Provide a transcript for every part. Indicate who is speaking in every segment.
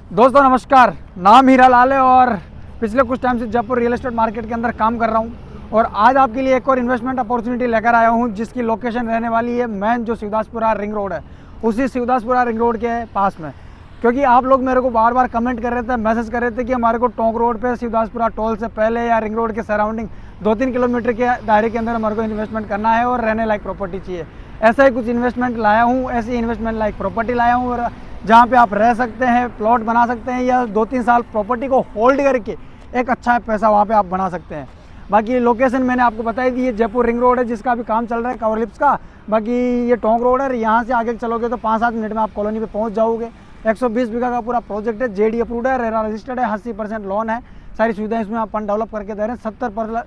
Speaker 1: दोस्तों नमस्कार, नाम हीरा लाल है और पिछले कुछ टाइम से जयपुर रियल एस्टेट मार्केट के अंदर काम कर रहा हूं और आज आपके लिए एक और इन्वेस्टमेंट अपॉर्चुनिटी लेकर आया हूं जिसकी लोकेशन रहने वाली है मेन जो शिवदासपुरा रिंग रोड है, उसी शिवदासपुरा रिंग रोड के पास में। क्योंकि आप लोग मेरे को बार बार कमेंट कर रहे थे, मैसेज कर रहे थे कि हमारे को टोंक रोड पे शिवदासपुरा टोल से पहले या रिंग रोड के सराउंडिंग 2-3 किलोमीटर के दायरे के अंदर हमारे को इन्वेस्टमेंट करना है और रहने लायक प्रॉपर्टी चाहिए। ऐसा ही कुछ इन्वेस्टमेंट लाया हूँ, ऐसी इन्वेस्टमेंट लायक प्रॉपर्टी लाया हूँ और जहाँ पे आप रह सकते हैं, प्लॉट बना सकते हैं या 2-3 साल प्रॉपर्टी को होल्ड करके एक अच्छा पैसा वहाँ पे आप बना सकते हैं। बाकी लोकेशन मैंने आपको बताई दी, ये जयपुर रिंग रोड है जिसका अभी काम चल रहा है कवर लिप्स का। बाकी ये टोंक रोड है, यहाँ से आगे चलोगे तो 5-7 मिनट में आप कॉलोनी पे पहुँच जाओगे। 120 बीघा का पूरा प्रोजेक्ट है, जेडी अप्रूव्ड है, रेरा रजिस्टर्ड है, 80% लोन है, सारी सुविधाएं इसमें अपन डेवलप करके दे रहे हैं।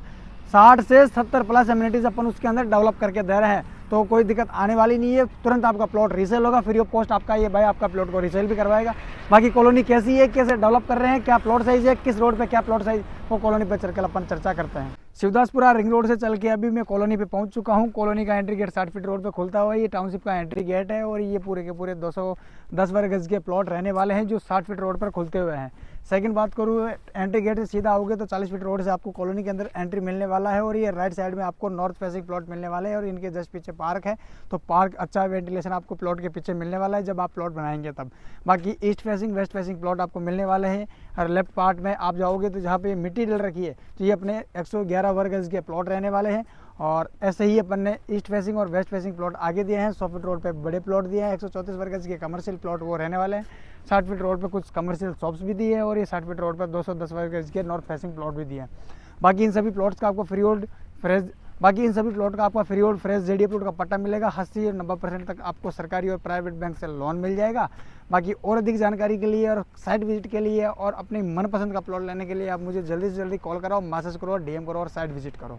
Speaker 1: 60 से 70 प्लस एमिनिटीज़ अपन उसके अंदर डेवलप करके दे रहे हैं, तो कोई दिक्कत आने वाली नहीं है। तुरंत आपका प्लॉट रीसेल होगा, फ्री ऑफ कॉस्ट आपका ये भाई आपका प्लॉट को रीसेल भी करवाएगा। बाकी कॉलोनी कैसी है, कैसे डेवलप कर रहे हैं, क्या प्लॉट साइज है, किस रोड पे क्या प्लॉट साइज, वो कॉलोनी पे चलकर अपन चर्चा करते हैं। शिवदासपुरा रिंग रोड से चल के अभी मैं कॉलोनी पे पहुंच चुका हूं। कॉलोनी का एंट्री गेट 60 फीट रोड पे खुलता हुआ, ये टाउनशिप का एंट्री गेट है और ये पूरे के पूरे 210 वर्ग गज के प्लॉट रहने वाले हैं जो 60 फीट रोड पर खुलते हुए हैं। सेकंड बात करूँ, एंट्री गेट से सीधा आओगे तो 40 फीट रोड से आपको कॉलोनी के अंदर एंट्री मिलने वाला है और ये राइट साइड में आपको नॉर्थ फेसिंग प्लॉट मिलने वाले हैं और इनके जस्ट पीछे पार्क है, तो पार्क अच्छा वेंटिलेशन आपको प्लॉट के पीछे मिलने वाला है जब आप प्लॉट बनाएंगे तब। बाकी east facing west facing plot आपको मिलने वाले हैं और लेफ्ट पार्ट में आप जाओगे तो जहाँ पे मिट्टी डल रखी है तो ये अपने 111 वर्ग गज के प्लॉट रहने वाले हैं। और ऐसे ही अपन ने ईस्ट फेसिंग और वेस्ट फेसिंग प्लॉट आगे दिए हैं। 100 फीट रोड पे बड़े प्लॉट दिए हैं, 134 वर्ग गज के कमर्शियल प्लॉट वो रहने वाले हैं। 60 फीट रोड पे कुछ कमर्शियल शॉप्स भी दिए हैं और ये 60 फीट रोड पर 210 वर्ग गज के नॉर्थ फेसिंग प्लॉट भी दिए हैं। बाकी इन सभी प्लॉट्स का आपको free hold fresh JD plot का पट्टा मिलेगा। 80-90% तक आपको सरकारी और प्राइवेट बैंक से लोन मिल जाएगा। बाकी और अधिक जानकारी के लिए और साइट विजिट के लिए और अपनी मनपसंद का प्लॉट लेने के लिए आप मुझे जल्दी से जल्दी कॉल कराओ, मैसेज करो, DM करो और साइट विजिट करो।